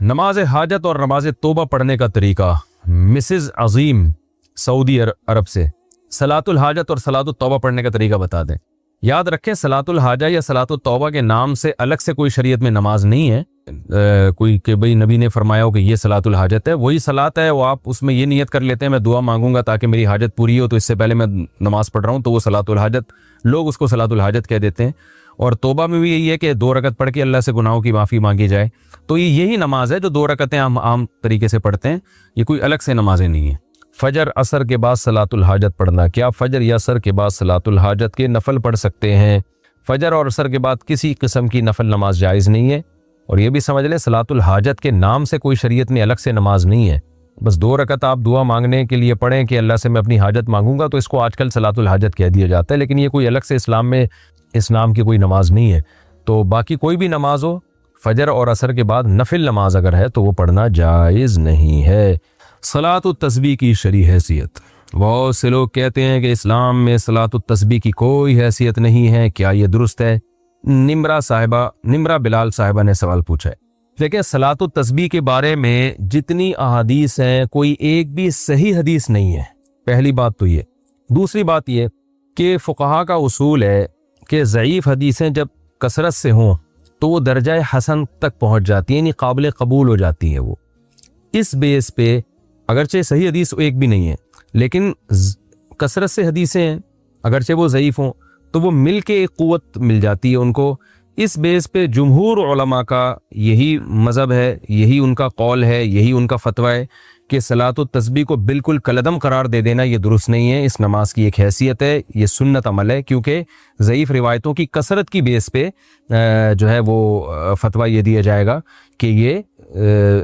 نماز حاجت اور نماز توبہ پڑھنے کا طریقہ مسز عظیم سعودی عرب سے صلاۃ الحاجت اور صلاۃ التوبہ پڑھنے کا طریقہ بتا دیں۔ یاد رکھیں صلاۃ الحاجہ یا صلاۃ التوبہ کے نام سے الگ سے کوئی شریعت میں نماز نہیں ہے، کوئی کہ بھئی نبی نے فرمایا ہو کہ یہ صلاۃ الحاجت ہے، وہی صلاۃ ہے، وہ آپ اس میں یہ نیت کر لیتے ہیں میں دعا مانگوں گا تاکہ میری حاجت پوری ہو، تو اس سے پہلے میں نماز پڑھ رہا ہوں، تو وہ صلاۃ الحاجت، لوگ اس کو صلاۃ الحاجت کہہ دیتے ہیں۔ اور توبہ میں بھی یہی ہے کہ 2 رکعت پڑھ کے اللہ سے گناہوں کی معافی مانگی جائے، تو یہی نماز ہے جو 2 رکعتیں ہم عام طریقے سے پڑھتے ہیں، یہ کوئی الگ سے نمازیں نہیں ہیں۔ فجر عصر کے بعد صلاۃ الحاجت پڑھنا، کیا فجر یا عصر کے بعد صلاۃ الحاجت کے نفل پڑھ سکتے ہیں؟ فجر اور عصر کے بعد کسی قسم کی نفل نماز جائز نہیں ہے، اور یہ بھی سمجھ لیں صلاۃ الحاجت کے نام سے کوئی شریعت میں الگ سے نماز نہیں ہے، بس 2 رکعت آپ دعا مانگنے کے لیے پڑھیں کہ اللہ سے میں اپنی حاجت مانگوں گا، تو اس کو آج کل صلاۃ الحاجت کہہ دیا جاتا ہے، لیکن یہ کوئی الگ سے اسلام میں اسلام کی کوئی نماز نہیں ہے۔ تو باقی کوئی بھی نماز ہو، فجر اور عصر کے بعد نفل نماز اگر ہے تو وہ پڑھنا جائز نہیں ہے۔ صلاۃ التسبیح کی شرعی حیثیت، بہت سے لوگ کہتے ہیں کہ اسلام میں صلاۃ التسبیح کی کوئی حیثیت نہیں ہے، کیا یہ درست ہے؟ نمرہ بلال صاحبہ نے سوال پوچھا ہے۔ دیکھیں صلاۃ التسبیح کے بارے میں جتنی احادیث ہیں کوئی ایک بھی صحیح حدیث نہیں ہے، پہلی بات تو یہ۔ دوسری بات یہ کہ فقہا کا اصول ہے کہ ضعیف حدیثیں جب کثرت سے ہوں تو وہ درجہ حسن تک پہنچ جاتی ہیں، یعنی قابل قبول ہو جاتی ہیں۔ وہ اس بیس پہ اگرچہ صحیح حدیث ایک بھی نہیں ہے، لیکن کثرت سے حدیثیں ہیں، اگرچہ وہ ضعیف ہوں تو وہ مل کے ایک قوت مل جاتی ہے ان کو۔ اس بیس پہ جمہور علماء کا یہی مذہب ہے، یہی ان کا قول ہے، یہی ان کا فتویٰ ہے کہ صلاۃ التسبیح کو بالکل کالعدم قرار دے دینا یہ درست نہیں ہے، اس نماز کی ایک حیثیت ہے، یہ سنت عمل ہے، کیونکہ ضعیف روایتوں کی کثرت کی بیس پہ جو ہے وہ فتویٰ یہ دیا جائے گا کہ یہ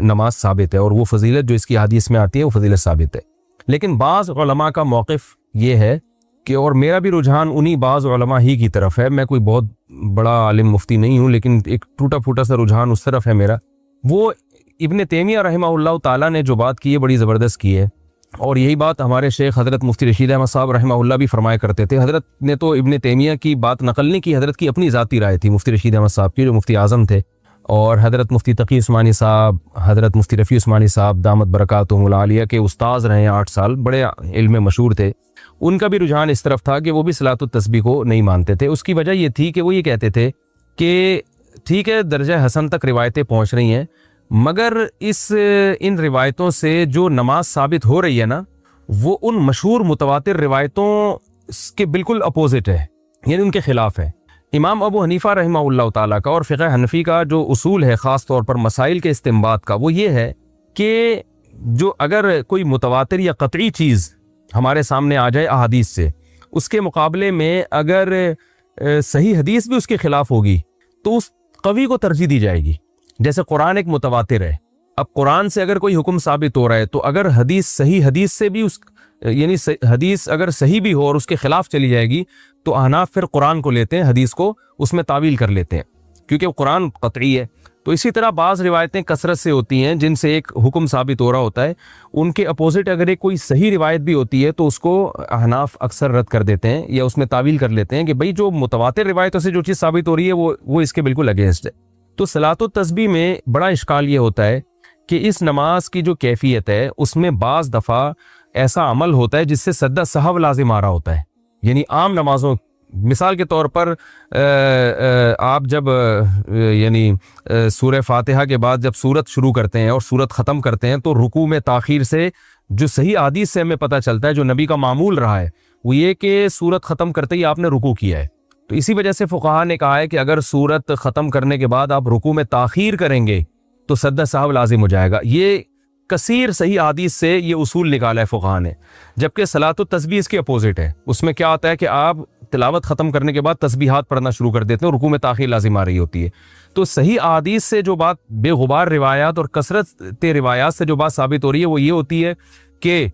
نماز ثابت ہے، اور وہ فضیلت جو اس کی حدیث میں آتی ہے وہ فضیلت ثابت ہے۔ لیکن بعض علماء کا موقف یہ ہے کہ، اور میرا بھی رجحان انہی بعض علماء ہی کی طرف ہے، میں کوئی بہت بڑا عالم مفتی نہیں ہوں، لیکن ایک ٹوٹا پھوٹا سا رجحان اس طرف ہے میرا۔ وہ ابن تیمیہ رحمہ اللہ تعالیٰ نے جو بات کی ہے بڑی زبردست کی ہے، اور یہی بات ہمارے شیخ حضرت مفتی رشید احمد صاحب رحمہ اللہ بھی فرمایا کرتے تھے۔ حضرت نے تو ابن تیمیہ کی بات نقل نہیں کی، حضرت کی اپنی ذاتی رائے تھی مفتی رشید احمد صاحب کی جو مفتی اعظم تھے، اور حضرت مفتی تقی عثمانی صاحب، حضرت مفتی رفیع عثمانی صاحب دامت برکاتہم العالیہ کے استاذ رہے 8 سال، بڑے علم مشہور تھے۔ ان کا بھی رجحان اس طرف تھا کہ وہ بھی صلاۃ التسبیح کو نہیں مانتے تھے۔ اس کی وجہ یہ تھی کہ وہ یہ کہتے تھے کہ ٹھیک ہے درجہ حسن تک روایتیں پہنچ رہی ہیں، مگر ان روایتوں سے جو نماز ثابت ہو رہی ہے نا، وہ ان مشہور متواتر روایتوں کے بالکل اپوزٹ ہے، یعنی ان کے خلاف ہے۔ امام ابو حنیفہ رحمہ اللہ تعالیٰ کا اور فقہ حنفی کا جو اصول ہے خاص طور پر مسائل کے استنباط کا، وہ یہ ہے کہ جو اگر کوئی متواتر یا قطعی چیز ہمارے سامنے آ جائے احادیث سے، اس کے مقابلے میں اگر صحیح حدیث بھی اس کے خلاف ہوگی تو اس قوی کو ترجیح دی جائے گی۔ جیسے قرآن ایک متواتر ہے، اب قرآن سے اگر کوئی حکم ثابت ہو رہا ہے تو اگر حدیث صحیح حدیث سے بھی یعنی حدیث اگر صحیح بھی ہو اور اس کے خلاف چلی جائے گی تو احناف پھر قرآن کو لیتے ہیں، حدیث کو اس میں تعویل کر لیتے ہیں، کیونکہ قرآن قطعی ہے۔ تو اسی طرح بعض روایتیں کثرت سے ہوتی ہیں جن سے ایک حکم ثابت ہو رہا ہوتا ہے، ان کے اپوزٹ اگر ایک کوئی صحیح روایت بھی ہوتی ہے تو اس کو احناف اکثر رد کر دیتے ہیں یا اس میں تعویل کر لیتے ہیں کہ بھئی جو متواتر روایتوں سے جو چیز ثابت ہو رہی ہے وہ اس کے بالکل اگینسٹ ہے۔ تو صلاۃ التسبیح میں بڑا اشکال یہ ہوتا ہے کہ اس نماز کی جو کیفیت ہے اس میں بعض دفعہ ایسا عمل ہوتا ہے جس سے سجدہ سہو لازم آ رہا ہوتا ہے، یعنی عام نمازوں، مثال کے طور پر آپ جب یعنی سورہ فاتحہ کے بعد جب سورت شروع کرتے ہیں اور سورت ختم کرتے ہیں تو رکوع میں تاخیر سے جو صحیح حدیث سے ہمیں پتہ چلتا ہے، جو نبی کا معمول رہا ہے، وہ یہ کہ سورت ختم کرتے ہی آپ نے رکوع کیا ہے۔ تو اسی وجہ سے فقہا نے کہا ہے کہ اگر سورت ختم کرنے کے بعد آپ رکوع میں تاخیر کریں گے تو سجدہ سہو لازم ہو جائے گا۔ یہ کثیر صحیح حدیث سے یہ اصول نکالا ہے فقہا نے، جبکہ صلاۃ التسبیح اس کے اپوزٹ ہے۔ اس میں کیا آتا ہے کہ آپ تلاوت ختم کرنے کے بعد تسبیحات پڑھنا شروع کر دیتے ہیں، رکوع میں تاخیر لازم آ رہی ہوتی ہے۔ تو صحیح احادیث سے جو بات، بے غبار روایات اور کثرت روایات سے جو بات ثابت ہو رہی ہے وہ یہ ہوتی ہے کہ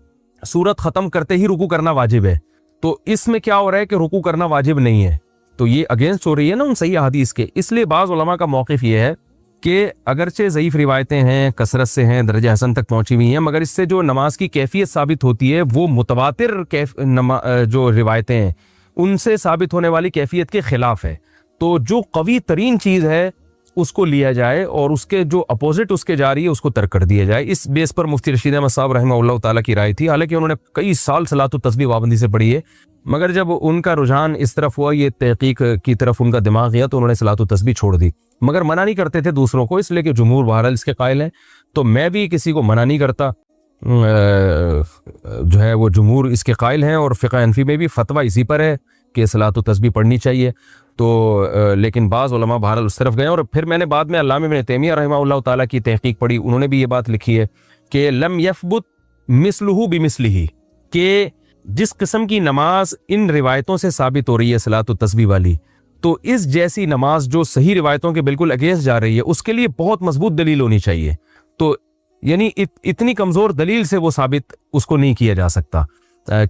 سورت ختم کرتے ہی رکوع کرنا واجب ہے۔ تو اس میں کیا ہو رہا ہے کہ رکوع کرنا واجب نہیں ہے، تو یہ اگینسٹ ہو رہی ہے نا ان صحیح احادیث کے۔ اس لیے بعض علماء کا موقف یہ ہے کہ اگرچہ ضعیف روایتیں ہیں، کثرت سے ہیں، درجہ حسن تک پہنچی ہوئی ہیں، مگر اس سے جو نماز کی کیفیت ثابت ہوتی ہے وہ متواتر جو روایتیں ہیں ان سے ثابت ہونے والی کیفیت کے خلاف ہے۔ تو جو قوی ترین چیز ہے اس کو لیا جائے اور اس کے جو اپوزٹ اس کے جا رہی ہے اس کو ترک کر دیا جائے. اس بیس پر مفتی رشید احمد صاحب رحمہ اللہ تعالیٰ کی رائے تھی. حالانکہ انہوں نے کئی سال صلاۃ التسبیح پابندی سے پڑھی ہے, مگر جب ان کا رجحان اس طرف ہوا, یہ تحقیق کی طرف ان کا دماغ گیا, تو انہوں نے صلاۃ التسبیح چھوڑ دی. مگر منع نہیں کرتے تھے دوسروں کو, اس لیے کہ جمہور بہرحال اس کے قائل ہیں. تو میں بھی کسی کو منع نہیں کرتا, جو ہے وہ جمہور اس کے قائل ہیں, اور فقہ حنفی میں بھی فتویٰ اسی پر ہے کہ صلاۃ التسبیح پڑھنی چاہیے. تو لیکن بعض علماء بہرحال اس طرف گئے. اور پھر میں نے بعد میں علامہ ابن تیمیہ رحمہ اللہ تعالیٰ کی تحقیق پڑھی, انہوں نے بھی یہ بات لکھی ہے کہ لم یثبت مثلہ بمثلہ, کہ جس قسم کی نماز ان روایتوں سے ثابت ہو رہی ہے صلاۃ التسبیح والی, تو اس جیسی نماز جو صحیح روایتوں کے بالکل اگینسٹ جا رہی ہے اس کے لیے بہت مضبوط دلیل ہونی چاہیے. تو یعنی اتنی کمزور دلیل سے وہ ثابت اس کو نہیں کیا جا سکتا,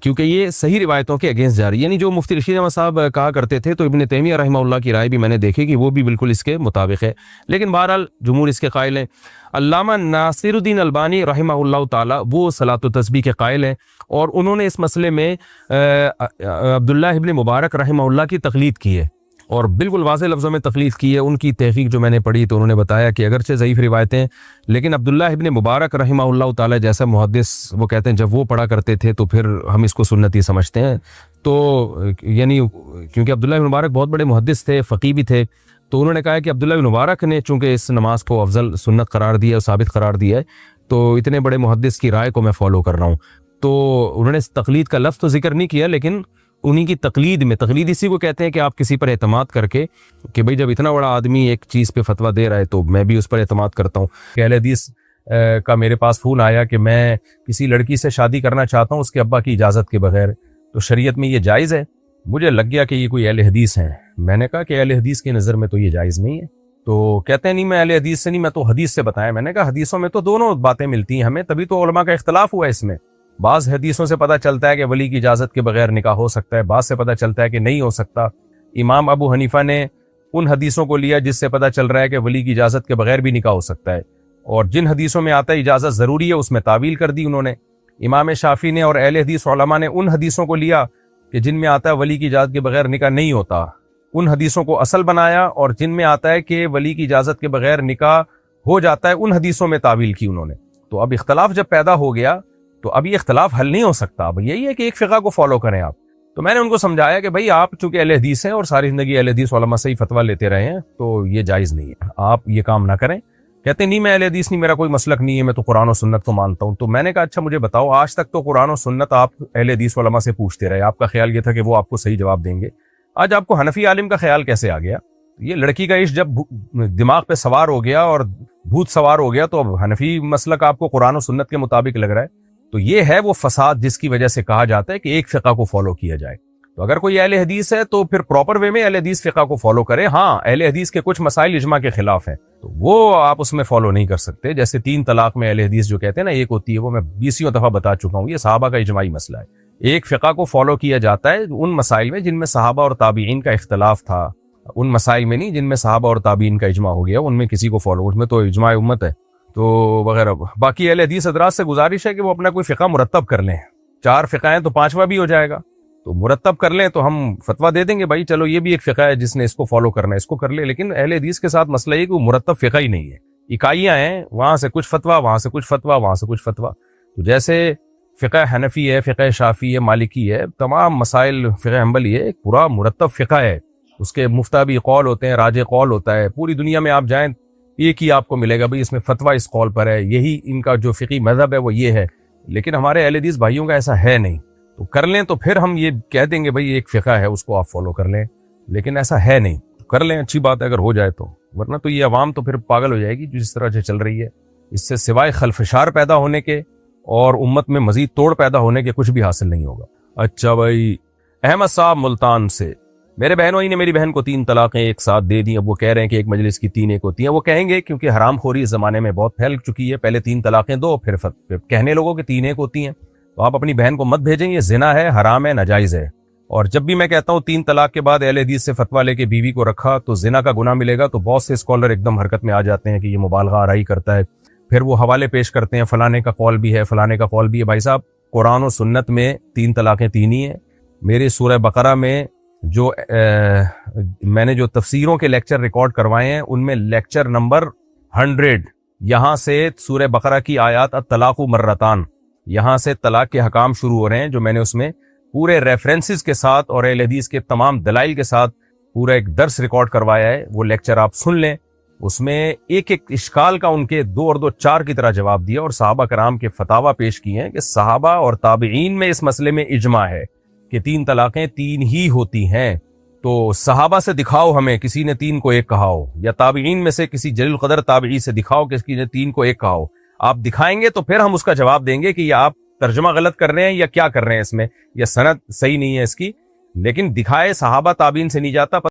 کیونکہ یہ صحیح روایتوں کے اگینسٹ جا رہی ہے. یعنی جو مفتی رشید احمد صاحب کہا کرتے تھے, تو ابن تیمیہ رحمہ اللہ کی رائے بھی میں نے دیکھی کہ وہ بھی بالکل اس کے مطابق ہے. لیکن بہرحال جمہور اس کے قائل ہیں. علامہ ناصر الدین البانی رحمہ اللہ تعالیٰ وہ صلاۃ التسبیح کے قائل ہیں, اور انہوں نے اس مسئلے میں عبداللہ ابن مبارک رحمہ اللہ کی تقلید کی ہے, اور بالکل واضح لفظوں میں تقلید کی ہے. ان کی تحقیق جو میں نے پڑھی تو انہوں نے بتایا کہ اگرچہ ضعیف روایتیں, لیکن عبداللہ ابن مبارک رحمہ اللہ تعالیٰ جیسا محدث, وہ کہتے ہیں جب وہ پڑھا کرتے تھے تو پھر ہم اس کو سنتی سمجھتے ہیں. تو یعنی کیونکہ عبداللہ ابن مبارک بہت بڑے محدث تھے, فقیہ بھی تھے, تو انہوں نے کہا کہ عبداللہ ابن مبارک نے چونکہ اس نماز کو افضل سنت قرار دیا اور ثابت قرار دیا ہے, تو اتنے بڑے محدث کی رائے کو میں فالو کر رہا ہوں. تو انہوں نے تقلید کا لفظ تو ذکر نہیں کیا, لیکن انہی کی تقلید میں, تقلید اسی کو کہتے ہیں کہ آپ کسی پر اعتماد کر کے کہ بھئی جب اتنا بڑا آدمی ایک چیز پہ فتویٰ دے رہا ہے تو میں بھی اس پر اعتماد کرتا ہوں. کہ اہل حدیث کا میرے پاس فون آیا کہ میں کسی لڑکی سے شادی کرنا چاہتا ہوں اس کے ابا کی اجازت کے بغیر, تو شریعت میں یہ جائز ہے؟ مجھے لگ گیا کہ یہ کوئی اہل حدیث ہیں. میں نے کہا کہ اہل حدیث کی نظر میں تو یہ جائز نہیں ہے. تو کہتے ہیں نہیں میں اہل حدیث سے نہیں, میں تو حدیث سے بتایا. میں نے کہا حدیثوں میں تو دونوں باتیں ملتی ہیں ہمیں, تبھی تو علماء کا اختلاف ہوا ہے اس میں. بعض حدیثوں سے پتہ چلتا ہے کہ ولی کی اجازت کے بغیر نکاح ہو سکتا ہے, بعض سے پتہ چلتا ہے کہ نہیں ہو سکتا. امام ابو حنیفہ نے ان حدیثوں کو لیا جس سے پتہ چل رہا ہے کہ ولی کی اجازت کے بغیر بھی نکاح ہو سکتا ہے, اور جن حدیثوں میں آتا ہے اجازت ضروری ہے اس میں تعویل کر دی انہوں نے. امام شافعی نے اور اہل حدیث علماء نے ان حدیثوں کو لیا کہ جن میں آتا ہے ولی کی اجازت کے بغیر نکاح نہیں ہوتا, ان حدیثوں کو اصل بنایا, اور جن میں آتا ہے کہ ولی کی اجازت کے بغیر نکاح ہو جاتا ہے ان حدیثوں میں تعویل کی انہوں نے. تو اب اختلاف جب پیدا ہو گیا تو اب یہ اختلاف حل نہیں ہو سکتا. اب یہی ہے کہ ایک فقہ کو فالو کریں آپ. تو میں نے ان کو سمجھایا کہ بھائی آپ چونکہ اہل حدیث ہیں اور ساری زندگی اہل حدیث علماء سے ہی فتویٰ لیتے رہے ہیں, تو یہ جائز نہیں ہے, آپ یہ کام نہ کریں. کہتے ہیں نہیں میں اہل حدیث نہیں, میرا کوئی مسلک نہیں ہے, میں تو قرآن و سنت کو مانتا ہوں. تو میں نے کہا اچھا مجھے بتاؤ, آج تک تو قرآن و سنت آپ اہل حدیث علماء سے پوچھتے رہے, آپ کا خیال یہ تھا کہ وہ آپ کو صحیح جواب دیں گے. آج آپ کو حنفی عالم کا خیال کیسے آ گیا؟ یہ لڑکی کا عشق جب دماغ پہ سوار ہو گیا اور بھوت سوار ہو گیا, تو اب حنفی مسلک آپ کو قرآن و سنت کے مطابق لگ رہا ہے. تو یہ ہے وہ فساد جس کی وجہ سے کہا جاتا ہے کہ ایک فقہ کو فالو کیا جائے. تو اگر کوئی اہل حدیث ہے تو پھر پراپر وے میں اہل حدیث فقہ کو فالو کرے. ہاں اہل حدیث کے کچھ مسائل اجماع کے خلاف ہیں تو وہ آپ اس میں فالو نہیں کر سکتے. جیسے 3 طلاق میں اہل حدیث جو کہتے ہیں نا ایک ہوتی ہے, وہ میں 20 دفعہ بتا چکا ہوں, یہ صحابہ کا اجماعی مسئلہ ہے. ایک فقہ کو فالو کیا جاتا ہے ان مسائل میں جن میں صحابہ اور تابعین کا اختلاف تھا, ان مسائل میں نہیں جن میں صحابہ اور تابعین کا اجماع ہو گیا, ان میں کسی کو فالو, اس میں تو اجماع امت ہے تو وغیرہ. باقی اہل حدیث حضرات سے گزارش ہے کہ وہ اپنا کوئی فقہ مرتب کر لیں. 4 فقہ ہیں تو 5واں بھی ہو جائے گا, تو مرتب کر لیں تو ہم فتویٰ دے دیں گے بھائی چلو یہ بھی ایک فقہ ہے جس نے اس کو فالو کرنا ہے, اس کو کر لے. لیکن اہل حدیث کے ساتھ مسئلہ یہ کہ وہ مرتب فقہ ہی نہیں ہے, اکائیاں ہیں, وہاں سے کچھ فتویٰ, وہاں سے کچھ فتویٰ, وہاں سے کچھ فتویٰ. تو جیسے فقہ حنفی ہے, فقہ شافعی ہے, مالکی ہے, تمام مسائل فقہ حنبلی ہے, ایک پورا مرتب فقہ ہے. اس کے مفتابی قول ہوتے ہیں, راجع قول ہوتا ہے. پوری دنیا میں آپ جائیں ایک ہی آپ کو ملے گا بھئی اس میں فتویٰ اس قول پر ہے, یہی ان کا جو فقہی مذہب ہے وہ یہ ہے. لیکن ہمارے اہل حدیث بھائیوں کا ایسا ہے نہیں. تو کر لیں تو پھر ہم یہ کہہ دیں گے بھئی ایک فقہ ہے اس کو آپ فالو کر لیں, لیکن ایسا ہے نہیں. کر لیں اچھی بات ہے اگر ہو جائے تو, ورنہ تو یہ عوام تو پھر پاگل ہو جائے گی جس طرح سے چل رہی ہے. اس سے سوائے خلفشار پیدا ہونے کے اور امت میں مزید توڑ پیدا ہونے کے کچھ بھی حاصل نہیں ہوگا. اچھا بھائی, احمد صاحب ملتان سے, میرے بہنوں ہی نے میری بہن کو 3 طلاقیں ایک ساتھ دے دیں. اب وہ کہہ رہے ہیں کہ ایک مجلس کی 3 ایک ہوتی ہیں. وہ کہیں گے کیونکہ حرام خوری اس زمانے میں بہت پھیل چکی ہے, پہلے 3 طلاقیں دو پھر کہنے لوگوں کہ 3 ایک ہوتی ہیں. تو آپ اپنی بہن کو مت بھیجیں, یہ زنا ہے, حرام ہے, ناجائز ہے. اور جب بھی میں کہتا ہوں 3 طلاق کے بعد اہل حدیث سے فتویٰ لے کے بیوی کو رکھا تو زنا کا گناہ ملے گا, تو بہت سے اسکالر ایک دم حرکت میں آ جاتے ہیں کہ یہ مبالغہ آرائی کرتا ہے. پھر وہ حوالے پیش کرتے ہیں فلانے کا قول بھی ہے, فلانے کا قول بھی ہے. بھائی صاحب قرآن و سنت میں 3 طلاقیں 3 ہی ہیں. میری سورہ بقرہ میں جو میں نے جو تفسیروں کے لیکچر ریکارڈ کروائے ہیں ان میں لیکچر نمبر 100 یہاں سے سورہ بقرہ کی آیات الطلاق مرتان، یہاں سے طلاق کے حکام شروع ہو رہے ہیں، جو میں نے اس میں پورے ریفرنسز کے ساتھ اور اہل حدیث کے تمام دلائل کے ساتھ پورا ایک درس ریکارڈ کروایا ہے۔ وہ لیکچر آپ سن لیں، اس میں ایک ایک اشکال کا ان کے 2 اور 2 4 کی طرح جواب دیا، اور صحابہ کرام کے فتاوی پیش کیے ہیں کہ صحابہ اور تابعین میں اس مسئلے میں اجماع ہے کہ 3 طلاقیں 3 ہی ہوتی ہیں۔ تو صحابہ سے دکھاؤ ہمیں کسی نے 3 کو 1 کہا ہو، یا تابعین میں سے کسی جلیل القدر تابعی سے دکھاؤ کہ کسی نے 3 کو 1 کہا ہو۔ آپ دکھائیں گے تو پھر ہم اس کا جواب دیں گے کہ یہ آپ ترجمہ غلط کر رہے ہیں یا کیا کر رہے ہیں اس میں، یا سند صحیح نہیں ہے اس کی، لیکن دکھائے صحابہ تابعین سے نہیں جاتا۔